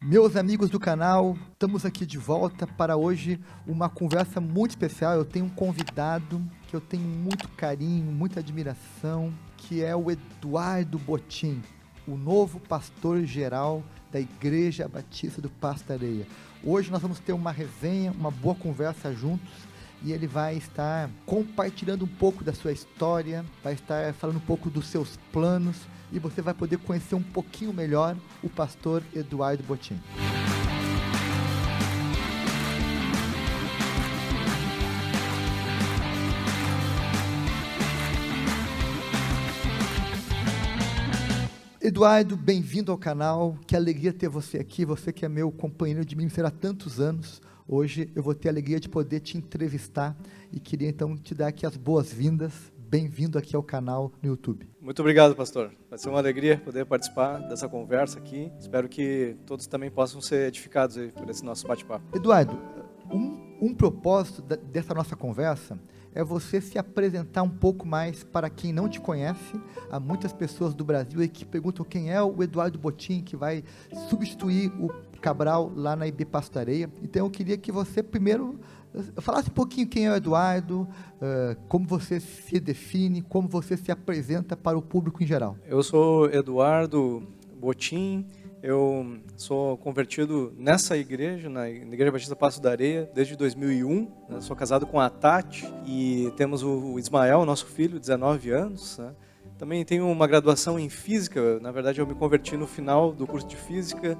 Meus amigos do canal, estamos aqui de volta para hoje uma conversa muito especial. Eu tenho um convidado que eu tenho muito carinho, muita admiração, que é o Eduardo Botim, o novo pastor-geral da Igreja Batista do Passo da Areia. Hoje nós vamos ter uma resenha, uma boa conversa juntos, e ele vai estar compartilhando um pouco da sua história, vai estar falando um pouco dos seus planos, e você vai poder conhecer um pouquinho melhor o pastor Eduardo Botim. Eduardo, bem-vindo ao canal, que alegria ter você aqui, você que é meu companheiro de ministério há tantos anos. Hoje eu vou ter a alegria de poder te entrevistar e queria então te dar aqui as boas-vindas. Bem-vindo aqui ao canal no YouTube. Muito obrigado, pastor. Vai ser uma alegria poder participar dessa conversa aqui. Espero que todos também possam ser edificados aí por esse nosso bate-papo. Eduardo, um propósito dessa nossa conversa é você se apresentar um pouco mais para quem não te conhece. Há muitas pessoas do Brasil aí que perguntam quem é o Eduardo Botim, que vai substituir o Cabral lá na IB Passo da Areia. Então eu queria que você primeiro falasse um pouquinho quem é o Eduardo, como você se define, como você se apresenta para o público em geral. Eu sou Eduardo Botim, eu sou convertido nessa igreja, na Igreja Batista Passo da Areia, desde 2001. Né? Sou casado com a Tati e temos o Ismael, nosso filho, 19 anos. Né? Também tenho uma graduação em Física, na verdade eu me converti no final do curso de Física,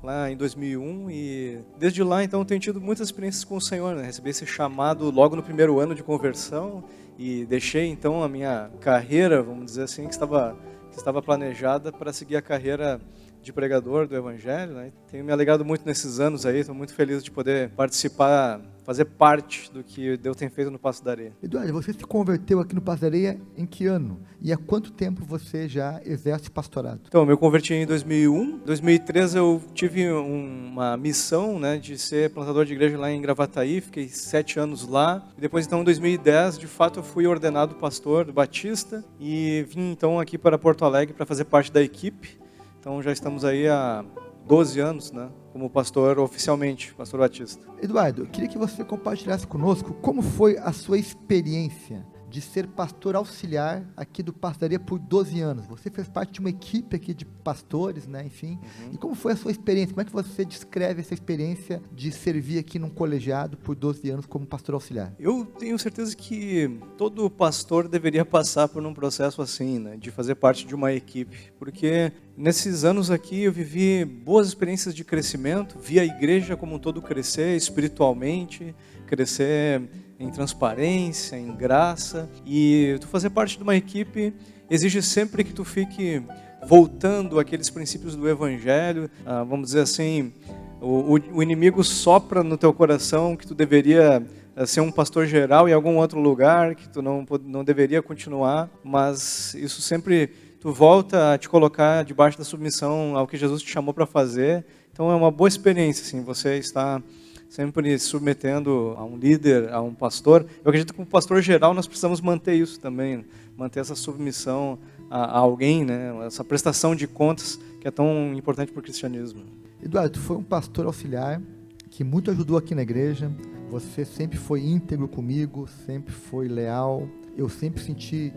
lá em 2001, e desde lá então tenho tido muitas experiências com o Senhor, né? Recebi esse chamado logo no primeiro ano de conversão e deixei então a minha carreira, vamos dizer assim, que estava planejada para seguir a carreira de pregador do Evangelho, né? Tenho me alegrado muito nesses anos aí, estou muito feliz de poder participar, fazer parte do que Deus tem feito no Passo da Areia. Eduardo, você se converteu aqui no Passo da Areia em que ano? E há quanto tempo você já exerce pastorado? Então, eu me converti em 2001. Em 2003 eu tive uma missão, né, de ser plantador de igreja lá em Gravataí, fiquei 7 anos lá. E depois, então, em 2010, de fato, eu fui ordenado pastor do Batista e vim, então, aqui para Porto Alegre para fazer parte da equipe. Então já estamos aí há 12 anos, né, como pastor oficialmente, pastor Batista. Eduardo, eu queria que você compartilhasse conosco como foi a sua experiência de ser pastor auxiliar aqui do Passo da Areia por 12 anos. Você fez parte de uma equipe aqui de pastores, né, enfim. E como foi a sua experiência? Como é que você descreve essa experiência de servir aqui num colegiado por 12 anos como pastor auxiliar? Eu tenho certeza que todo pastor deveria passar por um processo assim, né, de fazer parte de uma equipe, porque nesses anos aqui eu vivi boas experiências de crescimento, vi a igreja como um todo crescer espiritualmente, crescer em transparência, em graça, e tu fazer parte de uma equipe exige sempre que tu fique voltando àqueles princípios do Evangelho, vamos dizer assim, o inimigo sopra no teu coração que tu deveria ser um pastor geral em algum outro lugar, que tu não deveria continuar, mas isso sempre tu volta a te colocar debaixo da submissão ao que Jesus te chamou para fazer. Então é uma boa experiência, assim, você está sempre se submetendo a um líder, a um pastor. Eu acredito que como pastor geral nós precisamos manter isso também, manter essa submissão a alguém, né? Essa prestação de contas que é tão importante para o cristianismo. Eduardo, tu foi um pastor auxiliar que muito ajudou aqui na igreja, você sempre foi íntegro comigo, sempre foi leal, eu sempre senti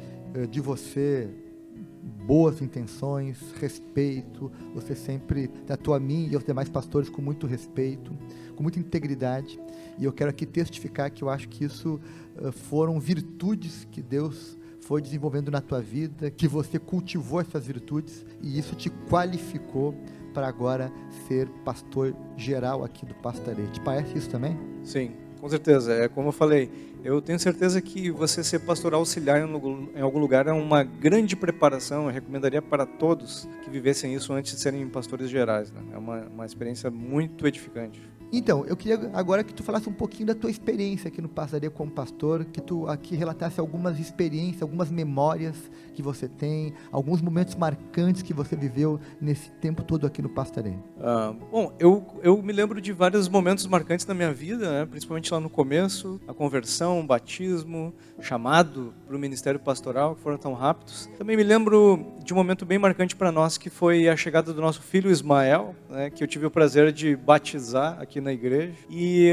de você boas intenções, respeito, você sempre tratou a mim e aos demais pastores com muito respeito, com muita integridade, e eu quero aqui testificar que eu acho que isso foram virtudes que Deus foi desenvolvendo na tua vida, que você cultivou essas virtudes, e isso te qualificou para agora ser pastor geral aqui do Passo da Areia. Te parece isso também? Sim, com certeza. É como eu falei, eu tenho certeza que você ser pastor auxiliar em algum lugar é uma grande preparação. Eu recomendaria para todos que vivessem isso antes de serem pastores gerais, né? É uma experiência muito edificante. Então, eu queria agora que tu falasse um pouquinho da tua experiência aqui no Passareia como pastor, que tu aqui relatasse algumas experiências, algumas memórias que você tem, alguns momentos marcantes que você viveu nesse tempo todo aqui no Passareia. Bom, eu me lembro de vários momentos marcantes na minha vida, né? Principalmente lá no começo, a conversão, o batismo, chamado para o ministério pastoral, que foram tão rápidos. Também me lembro de um momento bem marcante para nós, que foi a chegada do nosso filho Ismael, né? Que eu tive o prazer de batizar aqui na igreja.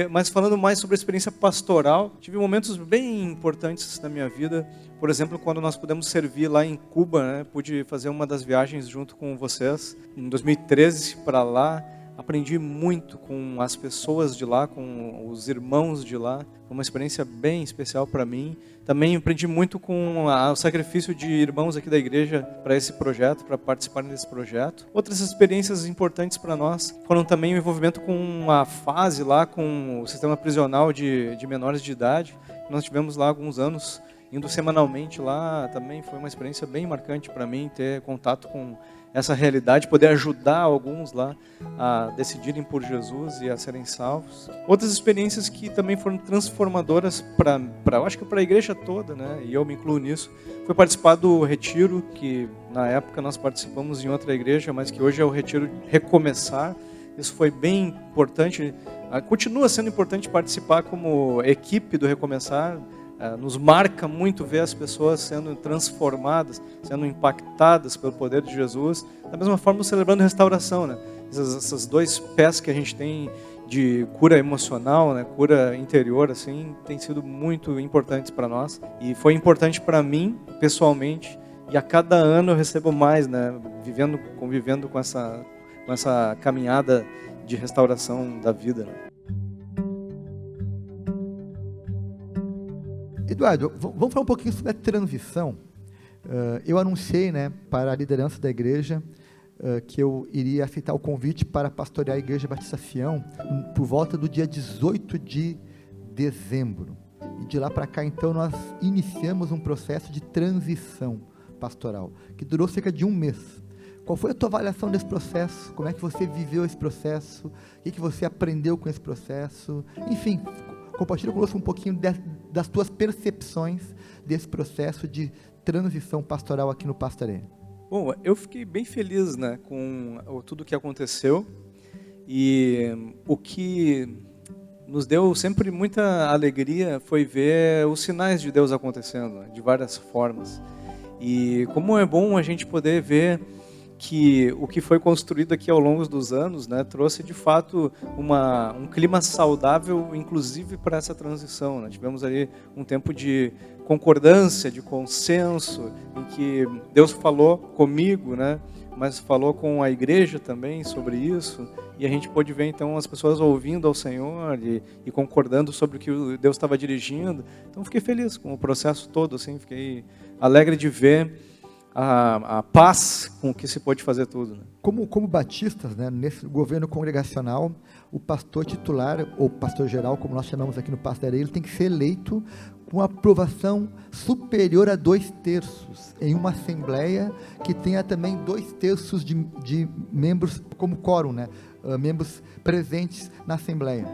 Mas falando mais sobre a experiência pastoral, tive momentos bem importantes na minha vida. Por exemplo, quando nós pudemos servir lá em Cuba, né? Pude fazer uma das viagens junto com vocês em 2013 para lá. Aprendi muito com as pessoas de lá, com os irmãos de lá. Foi uma experiência bem especial para mim. Também aprendi muito com o sacrifício de irmãos aqui da igreja para esse projeto, para participarem desse projeto. Outras experiências importantes para nós foram também o envolvimento com a fase lá, com o sistema prisional de menores de idade. Nós tivemos lá alguns anos, indo semanalmente lá. Também foi uma experiência bem marcante para mim, ter contato com essa realidade, poder ajudar alguns lá a decidirem por Jesus e a serem salvos. Outras experiências que também foram transformadoras eu acho que para a igreja toda, né? E eu me incluo nisso, foi participar do retiro, que na época nós participamos em outra igreja, mas que hoje é o retiro Recomeçar. Isso foi bem importante, continua sendo importante participar como equipe do Recomeçar. Nos marca muito ver as pessoas sendo transformadas, sendo impactadas pelo poder de Jesus. Da mesma forma, celebrando restauração, né? Esses dois pés que a gente tem de cura emocional, né? Cura interior, assim, tem sido muito importantes para nós. E foi importante para mim, pessoalmente. E a cada ano eu recebo mais, né? Convivendo com essa caminhada de restauração da vida, né? Eduardo, vamos falar um pouquinho sobre a transição. Eu anunciei, né, para a liderança da igreja que eu iria aceitar o convite para pastorear a Igreja Batista Sião por volta do dia 18 de dezembro. E de lá para cá, então, nós iniciamos um processo de transição pastoral, que durou cerca de um mês. Qual foi a tua avaliação desse processo? Como é que você viveu esse processo? O que você aprendeu com esse processo? Enfim, compartilha conosco um pouquinho das tuas percepções desse processo de transição pastoral aqui no Passareia. Bom, eu fiquei bem feliz, né, com tudo que aconteceu, e o que nos deu sempre muita alegria foi ver os sinais de Deus acontecendo, né, de várias formas. E como é bom a gente poder ver que o que foi construído aqui ao longo dos anos, né, trouxe de fato um clima saudável, inclusive para essa transição, né? Tivemos ali um tempo de concordância, de consenso, em que Deus falou comigo, né, mas falou com a igreja também sobre isso, e a gente pôde ver então as pessoas ouvindo ao Senhor e concordando sobre o que Deus estava dirigindo. Então fiquei feliz com o processo todo, assim, fiquei alegre de ver a paz com que se pode fazer tudo, né? Como batistas, né, nesse governo congregacional, o pastor titular, ou pastor geral, como nós chamamos aqui no Passareia, ele tem que ser eleito com aprovação superior a 2/3, em uma assembleia que tenha também 2/3 de membros como quórum, né, membros presentes na assembleia.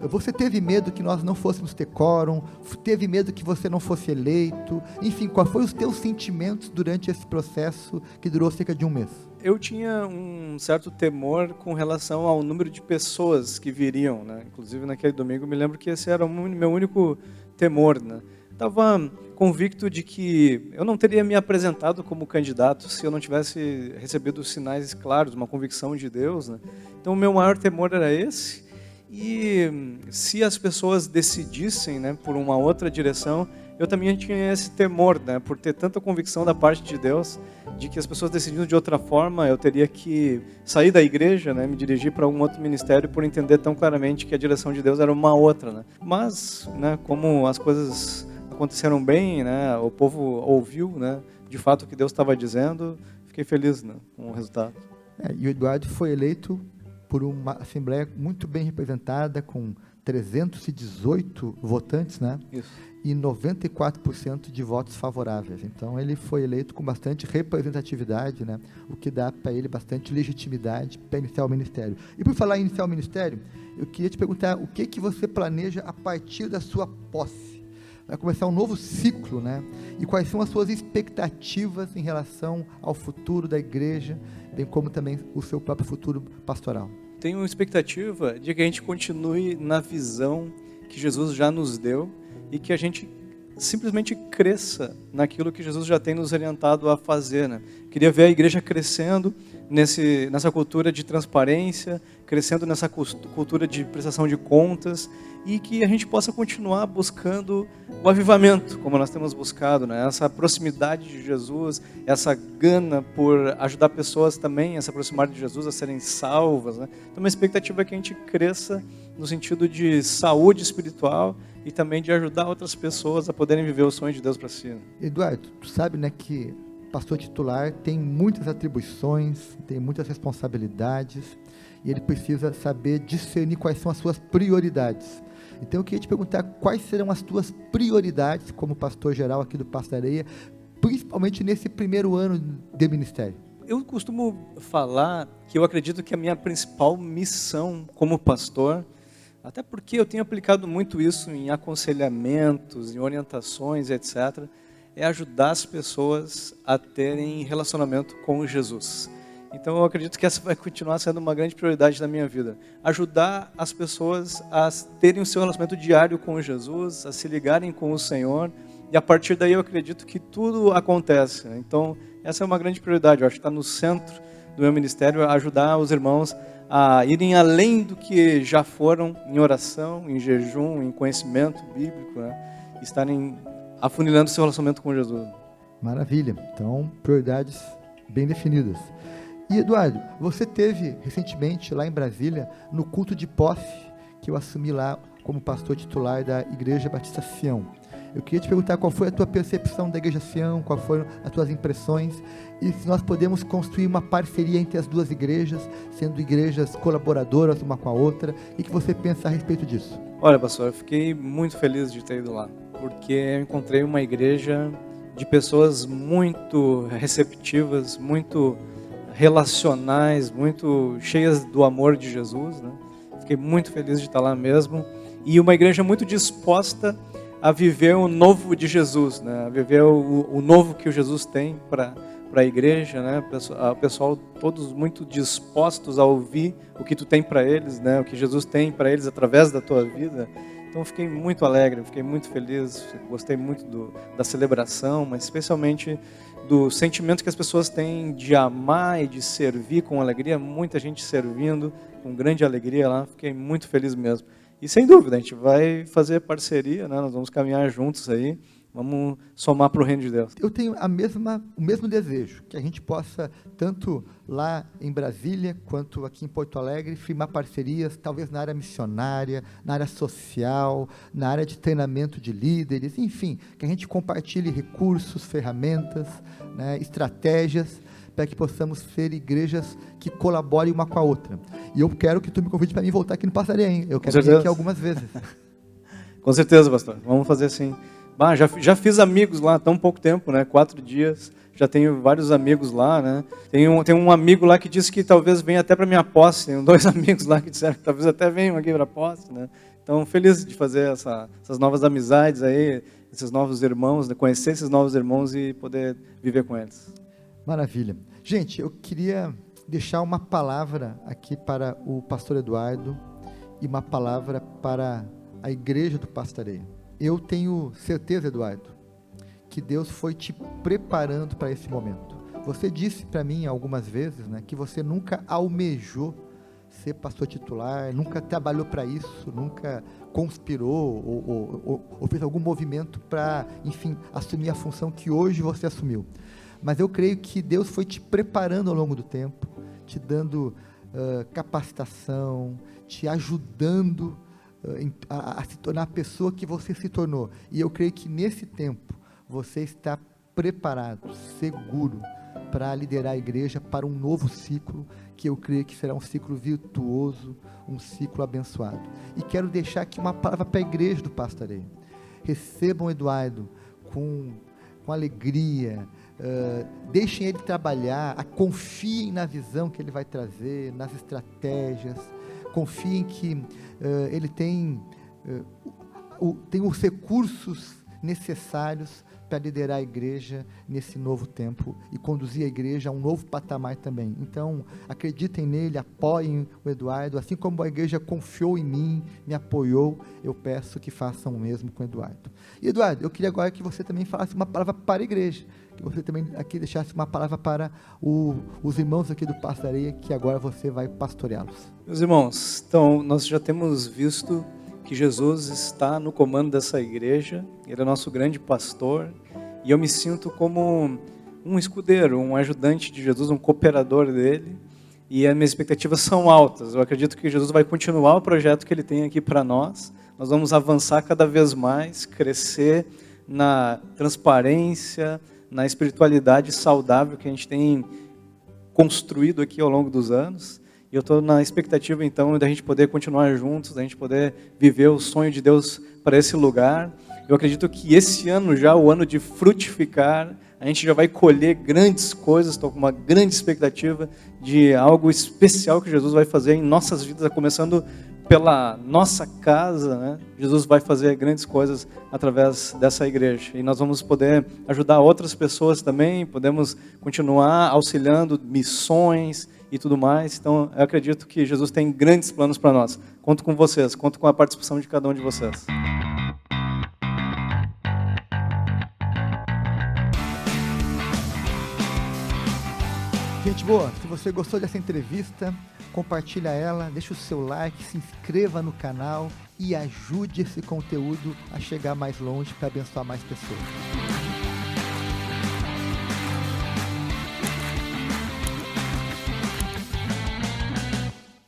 Você teve medo que nós não fôssemos ter quórum? Teve medo que você não fosse eleito? Enfim, quais foram os teus sentimentos durante esse processo que durou cerca de um mês? Eu tinha um certo temor com relação ao número de pessoas que viriam, né? Inclusive naquele domingo, me lembro que esse era o meu único temor, né? Estava convicto de que eu não teria me apresentado como candidato se eu não tivesse recebido sinais claros, uma convicção de Deus, né? Então o meu maior temor era esse. E se as pessoas decidissem, né, por uma outra direção, eu também tinha esse temor, né, por ter tanta convicção da parte de Deus, de que as pessoas decidindo de outra forma, eu teria que sair da igreja, né, me dirigir para algum outro ministério por entender tão claramente que a direção de Deus era uma outra, né. Mas, né, como as coisas aconteceram bem, né, o povo ouviu, né, de fato o que Deus estava dizendo, fiquei feliz, né, com o resultado. E o Eduardo foi eleito por uma assembleia muito bem representada, com 318 votantes, né? Isso. E 94% de votos favoráveis. Então, ele foi eleito com bastante representatividade, né? O que dá para ele bastante legitimidade para iniciar o ministério. E por falar em iniciar o ministério, eu queria te perguntar o que você planeja a partir da sua posse? Vai começar um novo ciclo, né? E quais são as suas expectativas em relação ao futuro da igreja, bem como também o seu próprio futuro pastoral? Tenho uma expectativa de que a gente continue na visão que Jesus já nos deu e que a gente simplesmente cresça naquilo que Jesus já tem nos orientado a fazer, né? Queria ver a igreja crescendo nessa cultura de transparência, crescendo nessa cultura de prestação de contas, e que a gente possa continuar buscando o avivamento, como nós temos buscado, né? Essa proximidade de Jesus, essa gana por ajudar pessoas também a se aproximarem de Jesus, a serem salvas, né? Então, uma expectativa é que a gente cresça no sentido de saúde espiritual e também de ajudar outras pessoas a poderem viver o sonho de Deus para si. Eduardo, tu sabe, né, que pastor titular tem muitas atribuições, tem muitas responsabilidades, e ele precisa saber discernir quais são as suas prioridades. Então eu queria te perguntar quais serão as tuas prioridades como pastor geral aqui do Pasto da Areia, principalmente nesse primeiro ano de ministério. Eu costumo falar que eu acredito que a minha principal missão como pastor, até porque eu tenho aplicado muito isso em aconselhamentos, em orientações, etc., é ajudar as pessoas a terem relacionamento com Jesus. Então eu acredito que essa vai continuar sendo uma grande prioridade da minha vida. Ajudar as pessoas a terem o seu relacionamento diário com Jesus, a se ligarem com o Senhor, e a partir daí eu acredito que tudo acontece. Então essa é uma grande prioridade, eu acho que está no centro do meu ministério, ajudar os irmãos a irem além do que já foram em oração, em jejum, em conhecimento bíblico, né? Estarem afunilando seu relacionamento com Jesus. Maravilha, então prioridades bem definidas. E Eduardo, você teve recentemente lá em Brasília, no culto de posse, que eu assumi lá como pastor titular da Igreja Batista Sião. Eu queria te perguntar qual foi a tua percepção da Igreja Sião, quais foram as tuas impressões, e se nós podemos construir uma parceria entre as duas igrejas, sendo igrejas colaboradoras uma com a outra, e que você pensa a respeito disso? Olha, pastor, eu fiquei muito feliz de ter ido lá, porque eu encontrei uma igreja de pessoas muito receptivas, muito relacionais, muito cheias do amor de Jesus, né? Fiquei muito feliz de estar lá mesmo, e uma igreja muito disposta a viver o novo de Jesus, né? A viver o novo que o Jesus tem para a igreja, né? O pessoal todos muito dispostos a ouvir o que tu tem para eles, né? O que Jesus tem para eles através da tua vida. Então fiquei muito alegre, fiquei muito feliz, gostei muito da celebração, mas especialmente do sentimento que as pessoas têm de amar e de servir com alegria, muita gente servindo com grande alegria lá, fiquei muito feliz mesmo. E sem dúvida, a gente vai fazer parceria, né? Nós vamos caminhar juntos aí, vamos somar para o reino de Deus. Eu tenho o mesmo desejo, que a gente possa, tanto lá em Brasília, quanto aqui em Porto Alegre, firmar parcerias, talvez na área missionária, na área social, na área de treinamento de líderes, enfim, que a gente compartilhe recursos, ferramentas, né, estratégias, para que possamos ser igrejas que colaborem uma com a outra. E eu quero que tu me convide para mim voltar aqui no Passaria, hein? Eu quero vir aqui algumas vezes. Com certeza, pastor. Vamos fazer assim. Já fiz amigos lá há tão pouco tempo, né? 4 dias. Já tenho vários amigos lá, né? Tem um amigo lá que disse que talvez venha até para minha posse. Tenho 2 amigos lá que disseram que talvez até venham aqui para a posse, né? Então, feliz de fazer essas novas amizades aí, esses novos irmãos, né? Conhecer esses novos irmãos e poder viver com eles. Maravilha. Gente, eu queria deixar uma palavra aqui para o pastor Eduardo e uma palavra para a igreja do Pastoreio. Eu tenho certeza, Eduardo, que Deus foi te preparando para esse momento. Você disse para mim algumas vezes, né, que você nunca almejou ser pastor titular, nunca trabalhou para isso, nunca conspirou ou fez algum movimento para, enfim, assumir a função que hoje você assumiu. Mas eu creio que Deus foi te preparando ao longo do tempo, te dando capacitação, te ajudando a se tornar a pessoa que você se tornou. E eu creio que nesse tempo você está preparado, seguro, para liderar a igreja para um novo ciclo, que eu creio que será um ciclo virtuoso, um ciclo abençoado. E quero deixar aqui uma palavra para a igreja do Pastoreio. Recebam o Eduardo com alegria, deixem ele trabalhar, confiem na visão que ele vai trazer, nas estratégias, confiem que ele tem os recursos necessários para liderar a igreja nesse novo tempo e conduzir a igreja a um novo patamar também. Então, acreditem nele, apoiem o Eduardo, assim como a igreja confiou em mim, me apoiou, eu peço que façam o mesmo com o Eduardo. E Eduardo, eu queria agora que você também falasse uma palavra para a igreja, que você também aqui deixasse uma palavra para os irmãos aqui do Pastoreio, que agora você vai pastoreá-los. Meus irmãos, então, nós já temos visto que Jesus está no comando dessa igreja, Ele é nosso grande pastor, e eu me sinto como um escudeiro, um ajudante de Jesus, um cooperador dele, e as minhas expectativas são altas. Eu acredito que Jesus vai continuar o projeto que Ele tem aqui para nós, nós vamos avançar cada vez mais, crescer na transparência, na espiritualidade saudável que a gente tem construído aqui ao longo dos anos. E eu estou na expectativa, então, da gente poder continuar juntos, da gente poder viver o sonho de Deus para esse lugar. Eu acredito que esse ano já, o ano de frutificar, a gente já vai colher grandes coisas, estou com uma grande expectativa de algo especial que Jesus vai fazer em nossas vidas, começando pela nossa casa, né? Jesus vai fazer grandes coisas através dessa igreja. E nós vamos poder ajudar outras pessoas também, podemos continuar auxiliando missões e tudo mais. Então, eu acredito que Jesus tem grandes planos para nós. Conto com vocês, conto com a participação de cada um de vocês. Gente boa, se você gostou dessa entrevista, compartilha ela, deixa o seu like, se inscreva no canal e ajude esse conteúdo a chegar mais longe para abençoar mais pessoas.